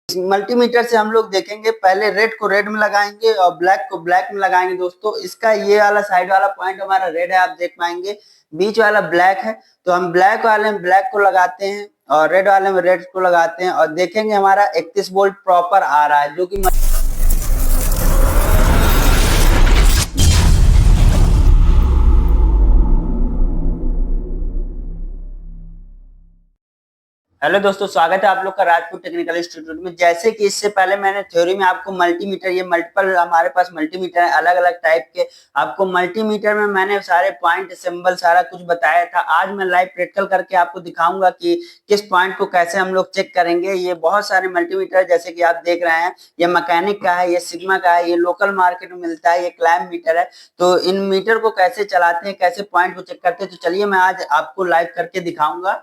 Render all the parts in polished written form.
Multimeter से हम लोग देखेंगे, पहले रेड को रेड में लगाएंगे और ब्लैक को ब्लैक में लगाएंगे दोस्तों। इसका ये वाला साइड वाला पॉइंट हमारा रेड है, आप देख पाएंगे, बीच वाला ब्लैक है, तो हम ब्लैक वाले में ब्लैक को लगाते हैं और रेड वाले में रेड को लगाते हैं और देखेंगे हमारा 31 वोल्ट प्रॉपर आ रहा है, जो कि हेलो दोस्तों, स्वागत है आप लोग का राजपूत टेक्निकल इंस्टीट्यूट में। जैसे कि इससे पहले मैंने थ्योरी में आपको मल्टीमीटर, ये मल्टीपल हमारे पास मल्टीमीटर है अलग अलग टाइप के, आपको मल्टीमीटर में मैंने सारे पॉइंट सिंबल सारा कुछ बताया था। आज मैं लाइव प्रैक्टिकल करके आपको दिखाऊंगा कि किस पॉइंट को कैसे हम लोग चेक करेंगे। ये बहुत सारे मल्टीमीटर जैसे कि आप देख रहे हैं, ये मैकेनिक का है, ये सिग्मा का है, ये लोकल मार्केट में मिलता है, ये क्लैम मीटर है। तो इन मीटर को कैसे चलाते हैं, कैसे पॉइंट को चेक करते हैं, तो चलिए मैं आज आपको लाइव करके दिखाऊंगा।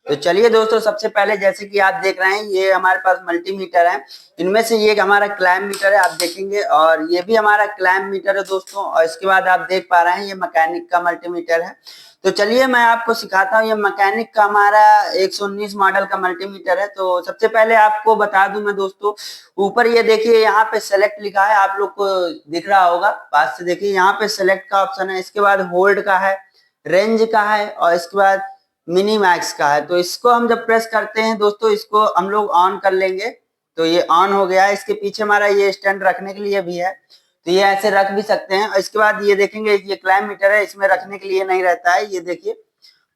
तो चलिए दोस्तों, सबसे पहले जैसे कि आप देख रहे हैं, ये हमारे पास मल्टीमीटर है। इनमें से ये हमारा क्लैम मीटर है, आप देखेंगे, और ये भी हमारा क्लैम मीटर है दोस्तों। और इसके बाद आप देख पा रहे हैं ये मैकेनिक का मल्टीमीटर है। तो चलिए मैं आपको सिखाता हूँ। ये मैकेनिक का हमारा 119 मॉडल का मल्टीमीटर है। तो सबसे पहले आपको बता दूं मैं दोस्तों, ऊपर ये देखिए यहाँ पे सेलेक्ट लिखा है, आप लोग को दिख रहा होगा, पास से देखिए, यहाँ पे सेलेक्ट का ऑप्शन है। इसके बाद होल्ड का है, रेंज का है, और इसके बाद मिनी मैक्स का है। तो इसको हम जब प्रेस करते हैं दोस्तों, इसको हम लोग ऑन कर लेंगे, तो ये ऑन हो गया है। इसके पीछे हमारा ये स्टैंड रखने के लिए भी है, तो ये ऐसे रख भी सकते हैं। और इसके बाद ये देखेंगे, ये क्लाइम मीटर है, इसमें रखने के लिए नहीं रहता है, ये देखिए।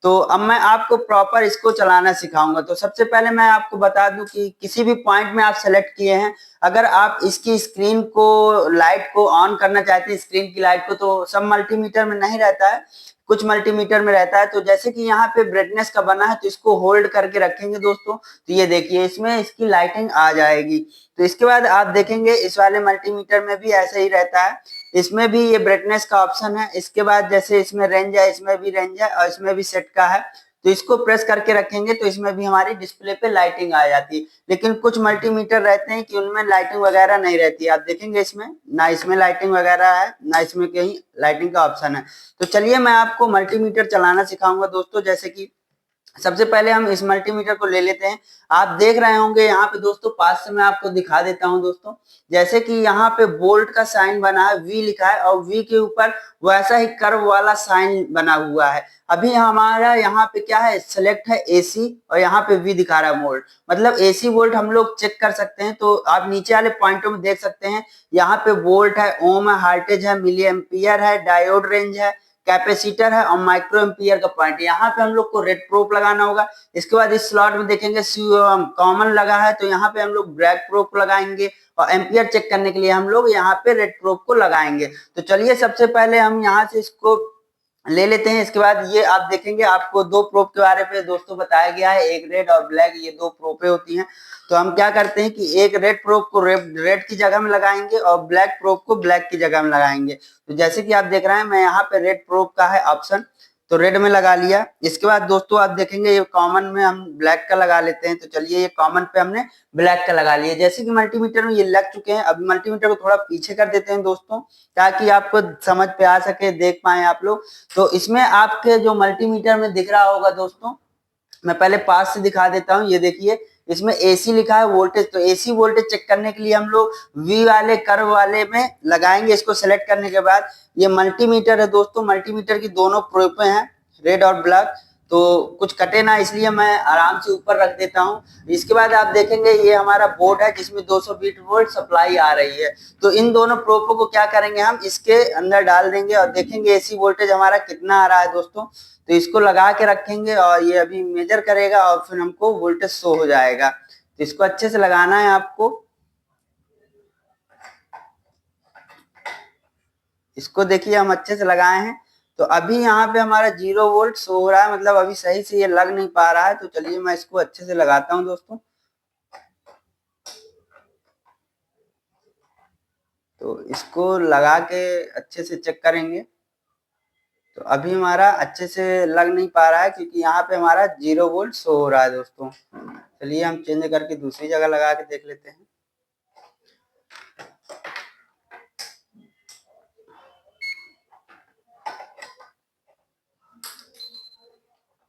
तो अब मैं आपको प्रॉपर इसको चलाना सिखाऊंगा। तो सबसे पहले मैं आपको बता दूं कि किसी भी पॉइंट में आप सेलेक्ट किए हैं, अगर आप इसकी स्क्रीन को, लाइट को ऑन करना चाहते हैं, स्क्रीन की लाइट को, तो सब मल्टीमीटर में नहीं रहता है, कुछ मल्टीमीटर में रहता है। तो जैसे कि यहाँ पे ब्राइटनेस का बना है, तो इसको होल्ड करके रखेंगे दोस्तों, तो ये देखिए इसमें इसकी लाइटिंग आ जाएगी। तो इसके बाद आप देखेंगे इस वाले मल्टीमीटर में भी ऐसे ही रहता है, इसमें भी ये ब्राइटनेस का ऑप्शन है। इसके बाद जैसे इसमें रेंज है, इसमें भी रेंज है, और इसमें भी सेट का है। तो इसको प्रेस करके रखेंगे तो इसमें भी हमारी डिस्प्ले पे लाइटिंग आ जाती है। लेकिन कुछ मल्टीमीटर रहते हैं कि उनमें लाइटिंग वगैरह नहीं रहती है, आप देखेंगे इसमें ना, इसमें लाइटिंग वगैरह है ना, इसमें कहीं लाइटिंग का ऑप्शन है। तो चलिए मैं आपको मल्टीमीटर चलाना सिखाऊंगा दोस्तों। जैसे कि सबसे पहले हम इस मल्टीमीटर को ले लेते हैं। आप देख रहे होंगे यहाँ पे दोस्तों, पास से मैं आपको दिखा देता हूँ दोस्तों। जैसे कि यहाँ पे बोल्ट का साइन बना है, वी लिखा है, और वी के ऊपर वैसा ही कर्व वाला साइन बना हुआ है। अभी हमारा यहाँ पे क्या है, सेलेक्ट है एसी, और यहाँ पे वी दिखा रहा है वोल्ट, मतलब एसी वोल्ट हम लोग चेक कर सकते हैं। तो आप नीचे वाले पॉइंटों में देख सकते हैं, यहाँ पे वोल्ट है, ओम है, हार्टेज है, मिली एम्पियर है, डायोड रेंज है, कैपेसिटर है, और माइक्रो एम्पियर का पॉइंट। यहाँ पे हम लोग को रेड प्रोप लगाना होगा। इसके बाद इस स्लॉट में देखेंगे कॉमन लगा है, तो यहाँ पे हम लोग ब्लैक प्रोप लगाएंगे, और एम्पियर चेक करने के लिए हम लोग यहाँ पे रेड प्रोप को लगाएंगे। तो चलिए सबसे पहले हम यहाँ से इसको ले लेते हैं। इसके बाद ये आप देखेंगे, आपको दो प्रोप के बारे में दोस्तों बताया गया है, एक रेड और ब्लैक, ये दो प्रोपे होती हैं। तो हम क्या करते हैं कि एक रेड प्रोप को रेड की जगह में लगाएंगे और ब्लैक प्रोप को ब्लैक की जगह में लगाएंगे। तो जैसे कि आप देख रहे हैं, मैं यहाँ पे रेड प्रोप का है ऑप्शन, तो रेड में लगा लिया। इसके बाद दोस्तों आप देखेंगे, ये कॉमन में हम ब्लैक का लगा लेते हैं। तो चलिए ये कॉमन पे हमने ब्लैक का लगा लिया। जैसे कि मल्टीमीटर में ये लग चुके हैं, अब मल्टीमीटर को थोड़ा पीछे कर देते हैं दोस्तों, ताकि आपको समझ पे आ सके, देख पाए आप लोग। तो इसमें आपके जो मल्टीमीटर में दिख रहा होगा दोस्तों, मैं पहले पास से दिखा देता हूँ। ये देखिए इसमें एसी लिखा है, वोल्टेज। तो एसी वोल्टेज चेक करने के लिए हम लोग वी वाले कर्व वाले में लगाएंगे। इसको सेलेक्ट करने के बाद ये मल्टीमीटर है दोस्तों, मल्टीमीटर की दोनों प्रोपे हैं, रेड और ब्लैक, तो कुछ कटे ना, इसलिए मैं आराम से ऊपर रख देता हूँ। इसके बाद आप देखेंगे ये हमारा बोर्ड है, जिसमें 220 वोल्ट सप्लाई आ रही है। तो इन दोनों प्रोपो को क्या करेंगे, हम इसके अंदर डाल देंगे और देखेंगे एसी वोल्टेज हमारा कितना आ रहा है दोस्तों। तो इसको लगा के रखेंगे और ये अभी मेजर करेगा और फिर हमको वोल्टेज शो हो जाएगा। तो इसको अच्छे से लगाना है आपको। इसको देखिए हम अच्छे से लगाए हैं। तो अभी यहाँ पे हमारा 0 वोल्ट शो हो रहा है, मतलब अभी सही से ये लग नहीं पा रहा है। तो चलिए मैं इसको अच्छे से लगाता हूँ दोस्तों। तो इसको लगा के अच्छे से चेक करेंगे। तो अभी हमारा अच्छे से लग नहीं पा रहा है, क्योंकि यहाँ पे हमारा 0 वोल्ट शो हो रहा है दोस्तों। चलिए हम चेंज करके दूसरी जगह लगा के देख लेते हैं।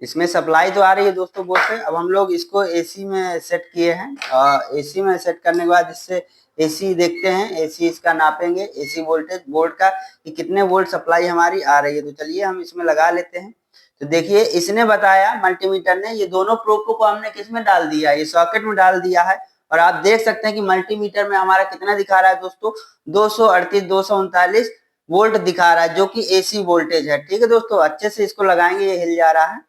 इसमें सप्लाई तो आ रही है दोस्तों बोर्ड से। अब हम लोग इसको एसी में सेट किए हैं। एसी में सेट करने के बाद इससे एसी देखते हैं, एसी इसका नापेंगे, एसी वोल्टेज बोर्ड का कि कितने वोल्ट सप्लाई हमारी आ रही है। तो चलिए हम इसमें लगा लेते हैं। तो देखिए इसने बताया, मल्टीमीटर ने, ये दोनों प्रोब को हमने किस में डाल दिया, ये सॉकेट में डाल दिया है। और आप देख सकते हैं कि मल्टीमीटर में हमारा कितना दिखा रहा है दोस्तों, 238 वोल्ट दिखा रहा है, जो कि एसी वोल्टेज है। ठीक है दोस्तों, अच्छे से इसको लगाएंगे, ये हिल जा रहा है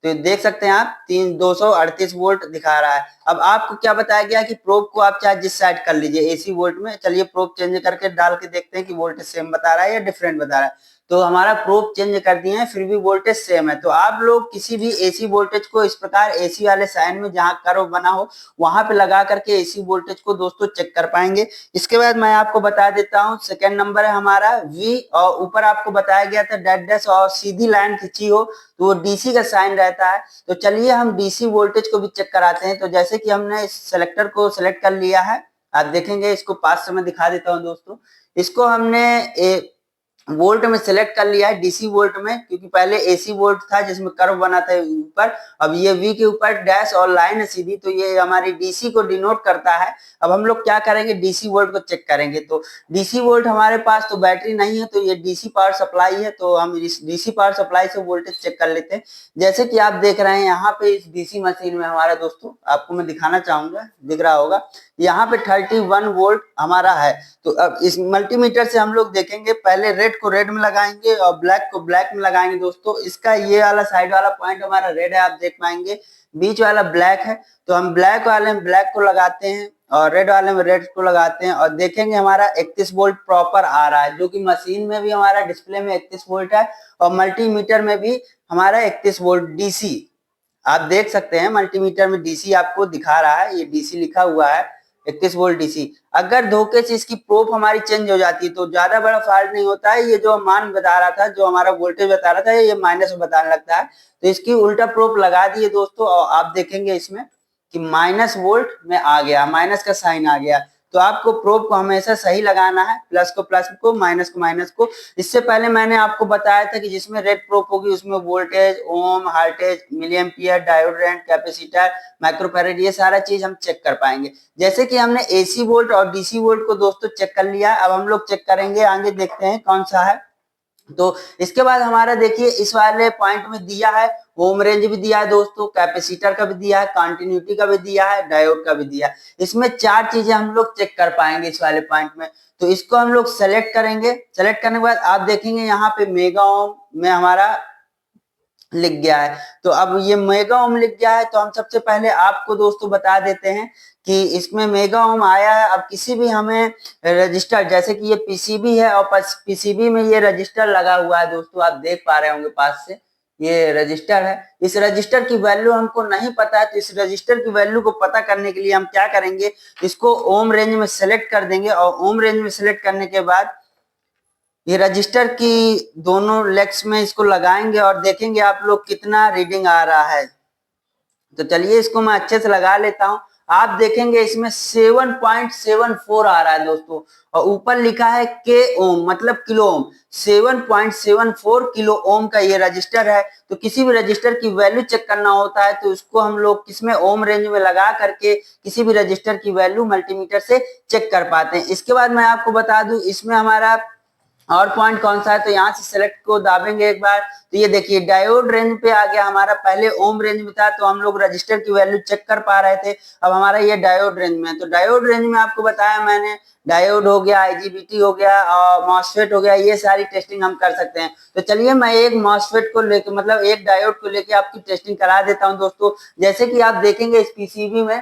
तो देख सकते हैं आप 238 वोल्ट दिखा रहा है। अब आपको क्या बताया गया कि प्रोब को आप चाहे जिस साइड कर लीजिए एसी वोल्ट में। चलिए प्रोब चेंज करके डाल के देखते हैं कि वोल्टेज सेम बता रहा है या डिफरेंट बता रहा है। तो हमारा प्रोब चेंज कर दिए हैं, फिर भी वोल्टेज सेम है। तो आप लोग किसी भी एसी वोल्टेज को इस प्रकार एसी वाले साइन में जहां कर्व बना हो वहां पे लगा करके एसी वोल्टेज को दोस्तों चेक कर पाएंगे। इसके बाद मैं आपको बता देता हूं, सेकेंड नंबर है हमारा वी, और ऊपर आपको बताया गया था डैश डैश और सीधी लाइन खींची हो तो वो डीसी का साइन रहता है। तो चलिए हम डीसी वोल्टेज को भी चेक कराते हैं। तो जैसे कि हमने इस सेलेक्टर को सिलेक्ट कर लिया है, आप देखेंगे इसको पास से मैं दिखा देता हूं दोस्तों। इसको हमने वोल्ट में सिलेक्ट कर लिया है, डीसी वोल्ट में, क्योंकि पहले एसी वोल्ट था जिसमें कर्व बना था ऊपर। अब ये वी के ऊपर डैश और लाइन है सीधी, तो ये हमारी डीसी को डिनोट करता है। अब हम लोग क्या करेंगे, डीसी वोल्ट को चेक करेंगे। तो डीसी वोल्ट हमारे पास तो बैटरी नहीं है, तो ये डीसी पावर सप्लाई है, तो हम इस डीसी पावर सप्लाई से वोल्टेज चेक कर लेते हैं। जैसे कि आप देख रहे हैं यहाँ पे इस डीसी मशीन में हमारा दोस्तों, आपको मैं दिखाना चाहूंगा, दिख रहा होगा यहाँ पे 31 वोल्ट हमारा है। तो अब इस मल्टीमीटर से हम लोग देखेंगे, पहले रेड को रेड में लगाएंगे और ब्लैक को ब्लैक में लगाएंगे दोस्तों। इसका ये वाला साइड वाला पॉइंट हमारा रेड है, आप देख पाएंगे, बीच वाला ब्लैक है। तो हम ब्लैक वाले में ब्लैक को लगाते हैं और रेड वाले में रेड को लगाते हैं और देखेंगे हमारा 31 वोल्ट प्रॉपर आ रहा है, जो कि मशीन में भी हमारा डिस्प्ले में 31 वोल्ट है और मल्टीमीटर में भी हमारा 31 वोल्ट डीसी आप देख सकते हैं। मल्टीमीटर में डीसी आपको दिखा रहा है, ये डीसी लिखा हुआ है 31 वोल्ट डीसी। अगर धोखे से इसकी प्रोब हमारी चेंज हो जाती है तो ज्यादा बड़ा फॉल्ट नहीं होता है, ये जो मान बता रहा था, जो हमारा वोल्टेज बता रहा था, ये माइनस में बताने लगता है। तो इसकी उल्टा प्रोब लगा दिए दोस्तों और आप देखेंगे इसमें कि माइनस वोल्ट में आ गया, माइनस का साइन आ गया। तो आपको प्रोब को हमेशा सही लगाना है, प्लस को प्लस को, माइनस को माइनस को। इससे पहले मैंने आपको बताया था कि जिसमें रेड प्रोब होगी उसमें वोल्टेज, ओम, हार्टेज, milliampere, diode current, capacitor, microfarad, ये सारा चीज हम चेक कर पाएंगे। जैसे कि हमने एसी वोल्ट और डीसी वोल्ट को दोस्तों चेक कर लिया, अब हम लोग चेक करेंगे आगे, देखते हैं कौन सा है। तो इसके बाद हमारा देखिए इस वाले पॉइंट में दिया है, ओम रेंज भी दिया है दोस्तों, कैपेसिटर का भी दिया है, कंटिन्यूटी का भी दिया है, डायोड का भी दिया है। इसमें चार चीजें हम लोग चेक कर पाएंगे इस वाले पॉइंट में। तो इसको हम लोग सेलेक्ट करेंगे, सेलेक्ट करने के बाद आप देखेंगे यहाँ पे मेगा ओम में हमारा लिख गया है। तो अब ये मेगा ओम लिख गया है, तो हम सबसे पहले आपको दोस्तों बता देते हैं कि इसमें मेगा ओम आया है। अब किसी भी हमें रजिस्टर, जैसे कि ये पीसीबी है और पीसीबी में ये रजिस्टर लगा हुआ है दोस्तों, आप देख पा रहे होंगे पास से, ये रजिस्टर है। इस रजिस्टर की वैल्यू हमको नहीं पता है, तो इस रजिस्टर की वैल्यू को पता करने के लिए हम क्या करेंगे, इसको ओम रेंज में सेलेक्ट कर देंगे और ओम रेंज में सेलेक्ट करने के बाद ये रजिस्टर की दोनों लेग्स में इसको लगाएंगे और देखेंगे आप लोग कितना रीडिंग आ रहा है। तो चलिए इसको मैं अच्छे से लगा लेता हूं। आप देखेंगे इसमें 7.74 आ रहा है दोस्तों, और ऊपर लिखा है के ओम, मतलब किलो ओम। 7.74 किलो ओम का ये रजिस्टर है। तो किसी भी रजिस्टर की वैल्यू चेक करना होता है तो उसको हम लोग किसमें, ओम रेंज में लगा करके किसी भी रजिस्टर की वैल्यू मल्टीमीटर से चेक कर पाते हैं। इसके बाद मैं आपको बता दूं इसमें हमारा और पॉइंट कौन सा है, तो यहाँ से सेलेक्ट को दाबेंगे एक बार, तो ये देखिए डायोड रेंज पे आ गया हमारा। पहले ओम रेंज में था तो हम लोग रजिस्टर की वैल्यू चेक कर पा रहे थे, अब हमारा ये डायोड रेंज में है। तो डायोड रेंज में आपको बताया मैंने, डायोड हो गया, आईजीबीटी हो गया और मॉसफेट हो गया, ये सारी टेस्टिंग हम कर सकते हैं। तो चलिए मैं एक मॉसफेट को लेकर, मतलब एक डायोड को लेकर आपकी टेस्टिंग करा देता हूँ दोस्तों। जैसे कि आप देखेंगे इस पीसीबी में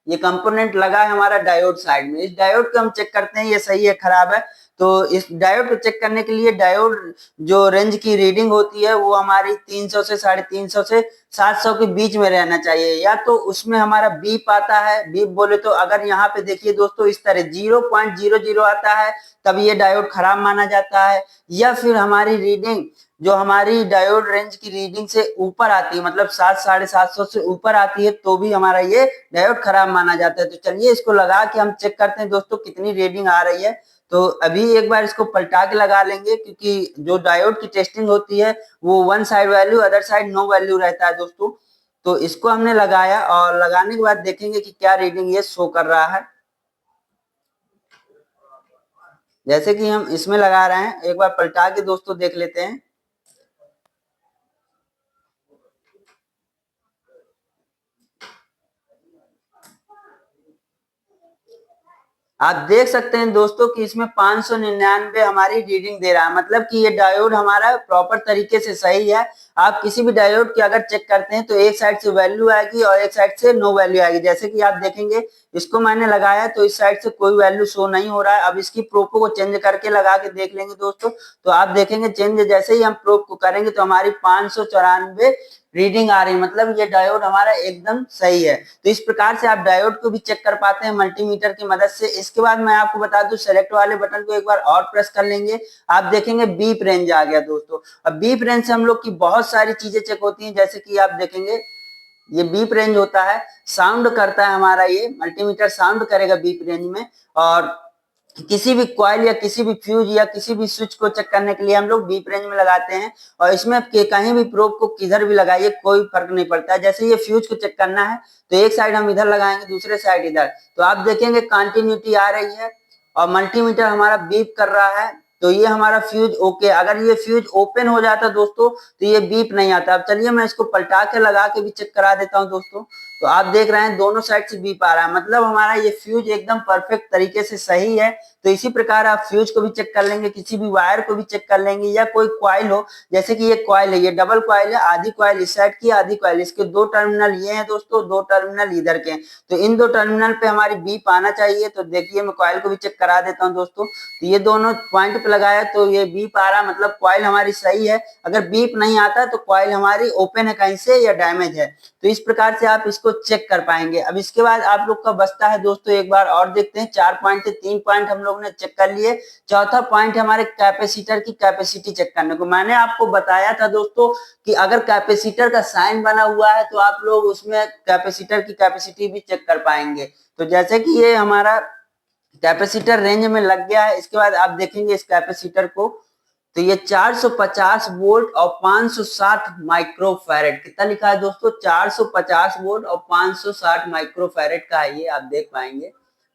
ये कंपोनेंट लगा है हमारा डायोड साइड में। इस डायोड को हम चेक करते हैं ये सही है खराब है। तो इस डायोड को चेक करने के लिए डायोड जो रेंज की रीडिंग होती है वो हमारी 300 से 350 से 700 के बीच में रहना चाहिए, या तो उसमें हमारा बीप आता है। बीप बोले तो अगर यहाँ पे देखिए दोस्तों इस तरह 0.00 आता है तब ये डायोड खराब माना जाता है, या फिर हमारी रीडिंग जो हमारी डायोड रेंज की रीडिंग से ऊपर आती है, मतलब 700-750 से ऊपर आती है, तो भी हमारा ये डायोड खराब माना जाता है। तो चलिए इसको लगा के हम चेक करते हैं दोस्तों कितनी रीडिंग आ रही है। तो अभी एक बार इसको पलटा के लगा लेंगे, क्योंकि जो डायोड की टेस्टिंग होती है वो one side value, other side no value रहता है दोस्तों। तो इसको हमने लगाया और लगाने के बाद देखेंगे कि क्या रीडिंग ये शो कर रहा है। जैसे कि हम इसमें लगा रहे हैं, एक बार पलटा के दोस्तों देख लेते हैं। आप देख सकते हैं दोस्तों कि इसमें 599 हमारी रीडिंग दे रहा है, मतलब कि ये डायोड हमारा प्रॉपर तरीके से सही है। आप किसी भी डायोड की अगर चेक करते हैं तो एक साइड से वैल्यू आएगी और एक साइड से नो वैल्यू आएगी। जैसे कि आप देखेंगे इसको मैंने लगाया तो इस साइड से कोई वैल्यू शो नहीं हो रहा है। अब इसकी प्रोब को चेंज करके लगा के देख लेंगे दोस्तों, तो आप देखेंगे चेंज जैसे ही हम प्रोब को करेंगे तो हमारी 594 रीडिंग आ रही है, मतलब ये डायोड हमारा एकदम सही है। तो इस प्रकार से आप डायोड को भी चेक कर पाते हैं मल्टीमीटर की मदद से। इसके बाद मैं आपको बता दूं, सेलेक्ट वाले बटन को एक बार और प्रेस कर लेंगे, आप देखेंगे बीप रेंज आ गया दोस्तों। अब बीप रेंज से हम लोग की बहुत सारी चीजें चेक होती हैं, जैसे कि आप देखेंगे ये बीप रेंज होता है, साउंड करता है हमारा, ये मल्टीमीटर साउंड करेगा बीप रेंज में। और किसी भी कॉइल या किसी भी फ्यूज या किसी भी स्विच को चेक करने के लिए हम लोग बीप रेंज में लगाते हैं। और इसमें कहीं भी प्रोब को किधर भी लगाइए कोई फर्क नहीं पड़ता है। जैसे ये फ्यूज को चेक करना है तो एक साइड हम इधर लगाएंगे, दूसरे साइड इधर, तो आप देखेंगे कंटिन्यूटी आ रही है और मल्टीमीटर हमारा बीप कर रहा है। तो ये हमारा फ्यूज ओके। अगर ये फ्यूज ओपन हो जाता दोस्तों तो ये बीप नहीं आता। अब चलिए मैं इसको पलटा के लगा के भी चेक करा देता हूँ दोस्तों। तो आप देख रहे हैं दोनों साइड से बीप आ रहा है, मतलब हमारा ये फ्यूज एकदम परफेक्ट तरीके से सही है। तो इसी प्रकार आप फ्यूज को भी चेक कर लेंगे, किसी भी वायर को भी चेक कर लेंगे, या कोई क्वाइल हो, जैसे कि ये क्वाइल है, ये डबल क्वाइल है, आधी क्वाइल इस साइड की आधी क्वाइल, इसके दो टर्मिनल ये हैं दोस्तों, दो टर्मिनल इधर के हैं। तो इन दो टर्मिनल पे हमारी बीप आना चाहिए। तो देखिए मैं क्वाइल को भी चेक करा देता हूँ दोस्तों। तो ये दोनों पॉइंट पे लगाया तो ये बीप आ रहा, मतलब क्वाइल हमारी सही है। अगर बीप नहीं आता तो क्वाइल हमारी ओपन है कहीं से या डैमेज है। तो इस प्रकार से आप इसको चेक कर पाएंगे। अब इसके बाद आप लोग का बचता है दोस्तों, एक बार और देखते हैं। 4 पॉइंट थे, 3 पॉइंट हम लोग ने चेक कर लिए। चौथा पॉइंट हमारे कैपेसिटर की कैपेसिटी चेक करने को। मैंने आपको बताया था दोस्तों कि अगर कैपेसिटर का साइन बना हुआ है तो आप लोग उसमें कैपेसिटर की कैपेसिटी भी चेक कर पाएंगे। तो जैसे कि ये हमारा कैपेसिटर रेंज में लग गया है, इसके बाद आप देखेंगे इस कैपेसिटर को, तो ये 450 वोल्ट और 560 माइक्रोफैरेड, कितना लिखा है दोस्तों, 450 वोल्ट और 560 माइक्रोफैरेड का है। ये आप देख पाएंगे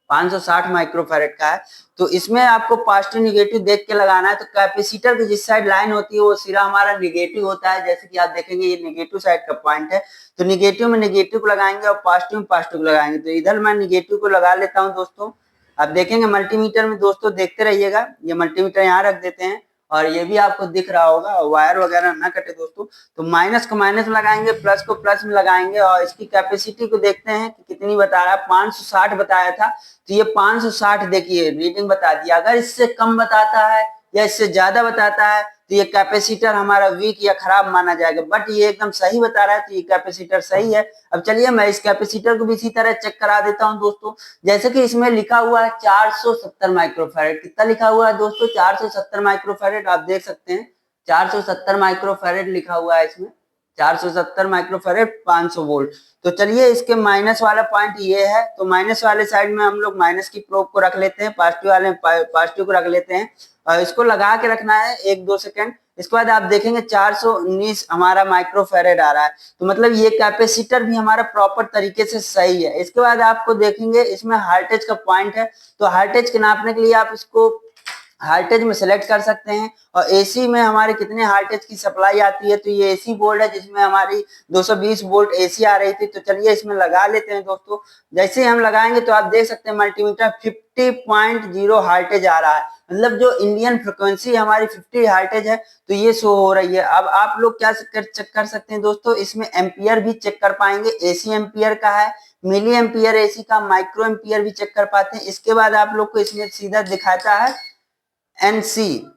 560 माइक्रोफैरेड का है। तो इसमें आपको पॉजिटिव निगेटिव देख के लगाना है। तो कैपेसिटर की जिस साइड लाइन होती है वो सिरा हमारा निगेटिव होता है। जैसे कि आप देखेंगे ये निगेटिव साइड का पॉइंट है, तो निगेटिव में निगेटिव को लगाएंगे और पॉजिटिव में पॉजिटिव को लगाएंगे। तो इधर मैं निगेटिव को लगा लेता हूँ दोस्तों। आप देखेंगे मल्टीमीटर में दोस्तों, देखते रहिएगा, ये मल्टीमीटर यहाँ रख देते हैं और ये भी आपको दिख रहा होगा, वायर वगैरह ना कटे दोस्तों। तो माइनस को माइनस में लगाएंगे, प्लस को प्लस में लगाएंगे और इसकी कैपेसिटी को देखते हैं कि कितनी बता रहा है। 560 बताया था, तो ये 560 देखिए रीडिंग बता दिया। अगर इससे कम बताता है या इससे ज्यादा बताता है तो ये कैपेसिटर हमारा वीक या खराब माना जाएगा, बट ये एकदम सही बता रहा है तो ये कैपेसिटर सही है। अब चलिए मैं इस कैपेसिटर को भी इसी तरह चेक करा देता हूँ दोस्तों। जैसे कि इसमें लिखा हुआ है 470 माइक्रोफैरेड, कितना लिखा हुआ है दोस्तों, 470 माइक्रोफैरेड, आप देख सकते हैं 470 माइक्रोफैरेड लिखा हुआ है इसमें, 470 माइक्रोफैरेड 500 वोल्ट। तो चलिए इसके माइनस वाला पॉइंट ये है, तो माइनस वाले साइड में हम लोग माइनस की प्रोब को रख लेते हैं, पॉजिटिव वाले पॉजिटिव को रख लेते हैं और इसको लगा के रखना है 1-2 सेकंड। इसके बाद आप देखेंगे 419 हमारा माइक्रोफैरेड आ रहा है, तो मतलब ये कैपेसिटर भी हमारा प्रॉपर तरीके से सही है। इसके बाद आपको देखेंगे इसमें हार्टेज का पॉइंट है, तो हार्टेज के नापने के लिए आप इसको हार्टेज में सेलेक्ट कर सकते हैं। और एसी में हमारे कितने हार्टेज की सप्लाई आती है, तो ये एसी बोर्ड है जिसमें हमारी 220 वोल्ट एसी आ रही थी। तो चलिए इसमें लगा लेते हैं दोस्तों। जैसे ही हम लगाएंगे तो आप देख सकते हैं मल्टीमीटर 50.0 हार्टेज आ रहा है, मतलब जो इंडियन फ्रिक्वेंसी हमारी 50 हार्टेज है तो ये शो हो रही है। अब आप लोग क्या चेक कर सकते हैं दोस्तों, इसमें एम्पियर भी चेक कर पाएंगे, एसी एम्पियर का है, मिली एम्पियर एसी का, माइक्रो एम्पियर भी चेक कर पाते हैं। इसके बाद आप लोग को इसमें सीधा दिखाता है एनसी।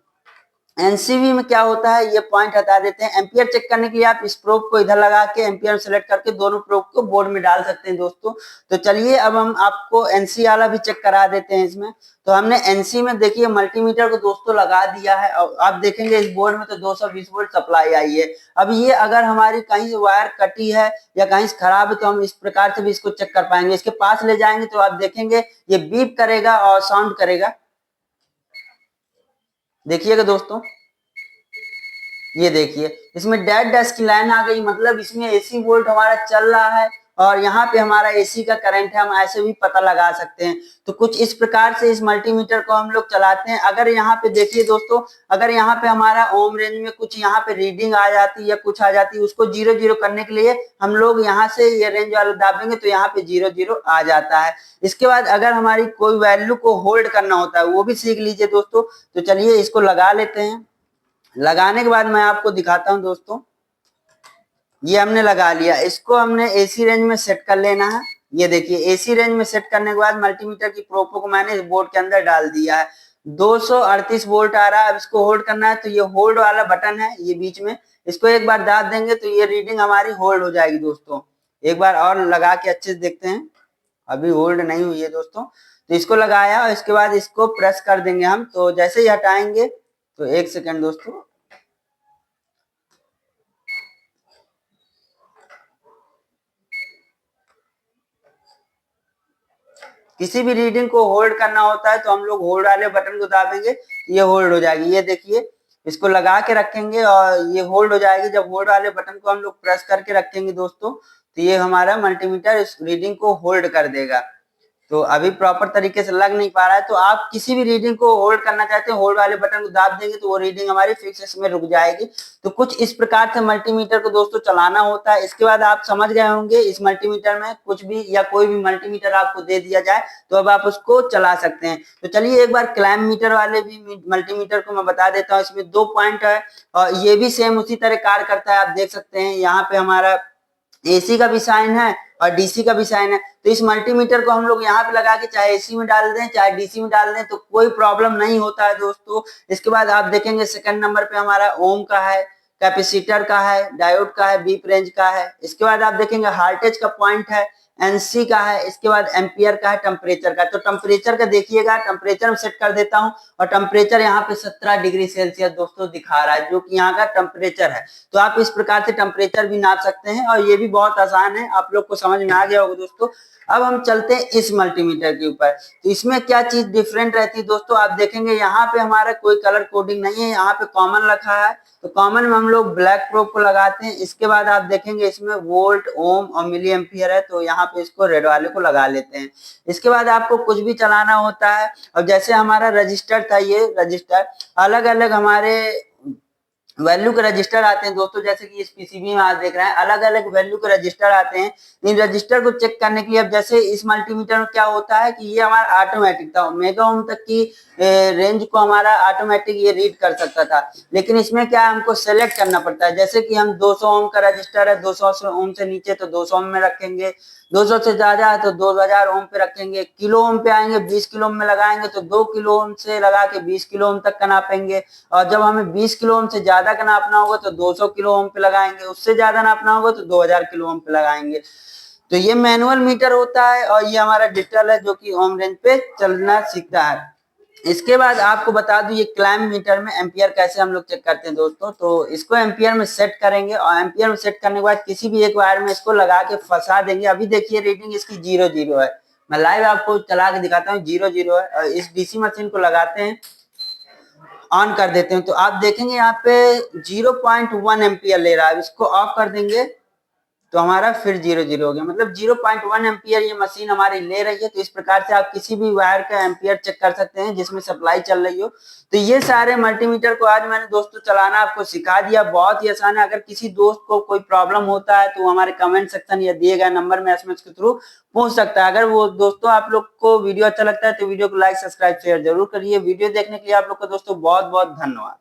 एनसीवी में क्या होता है ये पॉइंट हटा देते हैं। एम्पियर चेक करने के लिए आप इस प्रोब को इधर लगा के एम्पियर सेलेक्ट करके दोनों प्रोब को बोर्ड में डाल सकते हैं दोस्तों। तो चलिए अब हम आपको एनसी वाला भी चेक करा देते हैं इसमें। तो हमने एनसी में देखिए मल्टीमीटर को दोस्तों लगा दिया है और आप देखेंगे इस बोर्ड में तो 220 वोल्ट सप्लाई आई है। अब ये अगर हमारी कहीं से वायर कटी है या कहीं से खराब है तो हम इस प्रकार से भी इसको चेक कर पाएंगे। इसके पास ले जाएंगे तो आप देखेंगे ये बीप करेगा और साउंड करेगा। देखिएगा दोस्तों, ये देखिए इसमें डेड डैश की लाइन आ गई, मतलब इसमें एसी वोल्ट हमारा चल रहा है और यहाँ पे हमारा एसी का करंट है, हम ऐसे भी पता लगा सकते हैं। तो कुछ इस प्रकार से इस मल्टीमीटर को हम लोग चलाते हैं। अगर यहाँ पे देखिए दोस्तों, अगर यहाँ पे हमारा ओम रेंज में कुछ यहाँ पे रीडिंग आ जाती है या कुछ आ जाती है, उसको 0-0 करने के लिए हम लोग यहाँ से ये रेंज वाला दाबेंगे तो यहाँ पे 0-0 आ जाता है। इसके बाद अगर हमारी कोई वैल्यू को होल्ड करना होता है वो भी सीख लीजिए दोस्तों। तो चलिए इसको लगा लेते हैं। लगाने के बाद मैं आपको दिखाता हूं दोस्तों, ये हमने लगा लिया, इसको हमने एसी रेंज में सेट कर लेना है। ये देखिए एसी रेंज में सेट करने के बाद मल्टीमीटर की प्रोपो को मैंने इस बोर्ड के अंदर डाल दिया है। 238 वोल्ट आ रहा है। अब इसको होल्ड करना है तो ये होल्ड वाला बटन है ये बीच में, इसको एक बार दाब देंगे तो ये रीडिंग हमारी होल्ड हो जाएगी दोस्तों। एक बार और लगा के अच्छे से देखते हैं, अभी होल्ड नहीं हुई है दोस्तों। तो इसको लगाया और इसके बाद इसको प्रेस कर देंगे हम, तो जैसे ही हटाएंगे तो एक सेकेंड दोस्तों, किसी भी रीडिंग को होल्ड करना होता है तो हम लोग होल्ड वाले बटन को दाबेंगे, ये होल्ड हो जाएगी। ये देखिए इसको लगा के रखेंगे और ये होल्ड हो जाएगी। जब होल्ड वाले बटन को हम लोग प्रेस करके रखेंगे दोस्तों तो ये हमारा मल्टीमीटर इस रीडिंग को होल्ड कर देगा। तो अभी प्रॉपर तरीके से लग नहीं पा रहा है, तो आप किसी भी रीडिंग को होल्ड करना चाहते हैं, होल्ड वाले बटन को दाब देंगे तो वो रीडिंग हमारी फिक्स इसमें रुक जाएगी। तो कुछ इस प्रकार से मल्टीमीटर को दोस्तों चलाना होता है। इसके बाद आप समझ गए होंगे, इस मल्टीमीटर में कुछ भी या कोई भी मल्टीमीटर आपको दे दिया जाए तो अब आप उसको चला सकते हैं। तो चलिए एक बार क्लैम्प मीटर वाले भी मल्टीमीटर को मैं बता देता हूँ। इसमें 2 पॉइंट है और ये भी सेम उसी तरह कार्य करता है। आप देख सकते हैं यहाँ पे हमारा एसी का भी साइन है और डीसी का भी साइन है। तो इस मल्टीमीटर को हम लोग यहाँ पे लगा के चाहे एसी में डाल दें चाहे डीसी में डाल दें तो कोई प्रॉब्लम नहीं होता है दोस्तों। इसके बाद आप देखेंगे सेकंड नंबर पे हमारा ओम का है, कैपेसिटर का है, डायोड का है, बीप रेंज का है। इसके बाद आप देखेंगे हार्टेज का पॉइंट है, एनसी का है, इसके बाद एम्पियर का है, टेम्परेचर का। तो टेम्परेचर का देखिएगा, टेम्परेचर में सेट कर देता हूं और टेम्परेचर यहाँ पे 17 डिग्री सेल्सियस दोस्तों दिखा रहा है, जो कि यहाँ का टेम्परेचर है। तो आप इस प्रकार से टेम्परेचर भी नाप सकते हैं और ये भी बहुत आसान है, आप लोग को समझ में आ गया होगा दोस्तों। अब हम चलते हैं इस मल्टीमीटर के ऊपर। तो इसमें क्या चीज डिफरेंट रहती है दोस्तों, आप देखेंगे यहाँ पे हमारा कोई कलर कोडिंग नहीं है, यहाँ पे कॉमन रखा है। तो कॉमन में हम लोग ब्लैक प्रोब को लगाते हैं। इसके बाद आप देखेंगे इसमें वोल्ट, ओम और मिली एम्पियर है, तो यहाँ पे इसको रेड वाले को लगा लेते हैं। इसके बाद आपको कुछ भी चलाना होता है और जैसे हमारा रजिस्टर था, ये रजिस्टर अलग अलग हमारे वैल्यू के रजिस्टर आते हैं दोस्तों। जैसे कि इस पीसीबी में आप देख रहे हैं अलग अलग वैल्यू के रजिस्टर आते हैं। इन रजिस्टर को चेक करने के लिए अब जैसे इस मल्टीमीटर में क्या होता है कि ये हमारा ऑटोमेटिक था, मेगा ओम तक की रेंज को हमारा ऑटोमेटिक ये रीड कर सकता था। लेकिन इसमें क्या है, हमको सेलेक्ट करना पड़ता है। जैसे कि हम 200 ओम का रजिस्टर है, 200 ओम से नीचे तो 200 ओम में रखेंगे, 200 से ज्यादा है तो 2000 ओम पे रखेंगे, किलो ओम पे आएंगे 20 किलो ओम में लगाएंगे तो 2 किलो ओम से लगा के 20 किलो ओम तक का नापेंगे। और जब हमें 20 किलो ओम से ज्यादा का नापना होगा तो 200 किलो ओम पे लगाएंगे, उससे ज्यादा नापना होगा तो 2000 किलो ओम पे लगाएंगे। तो ये मैनुअल मीटर होता है और ये हमारा डिजिटल है जो कि ओम रेंज पे चलना सीखता है। इसके बाद आपको बता दूं ये क्लैम्प मीटर में एम्पियर कैसे हम लोग चेक करते हैं दोस्तों। तो इसको एम्पियर में सेट करेंगे और एम्पियर में सेट करने के बाद किसी भी एक वायर में इसको लगा के फंसा देंगे। अभी देखिए रीडिंग इसकी 0-0 है, मैं लाइव आपको चला के दिखाता हूँ, 0-0 है। और इस डीसी मशीन को लगाते हैं, ऑन कर देते हैं तो आप देखेंगे यहाँ पे 0.1 एम्पियर ले रहा है। इसको ऑफ कर देंगे तो हमारा फिर 0-0 हो गया, मतलब 0.1 एम्पियर ये मशीन हमारी ले रही है। तो इस प्रकार से आप किसी भी वायर का एम्पियर चेक कर सकते हैं जिसमें सप्लाई चल रही हो। तो ये सारे मल्टीमीटर को आज मैंने दोस्तों चलाना आपको सिखा दिया, बहुत ही आसान है। अगर किसी दोस्त को कोई प्रॉब्लम होता है तो हमारे कमेंट सेक्शन या दिए गए नंबर में एसएमएस के थ्रू पूछ सकता है। अगर वो दोस्तों आप लोग को वीडियो अच्छा लगता है तो वीडियो को लाइक, सब्सक्राइब, शेयर जरूर करिए। वीडियो देखने के लिए आप लोग का दोस्तों बहुत बहुत धन्यवाद।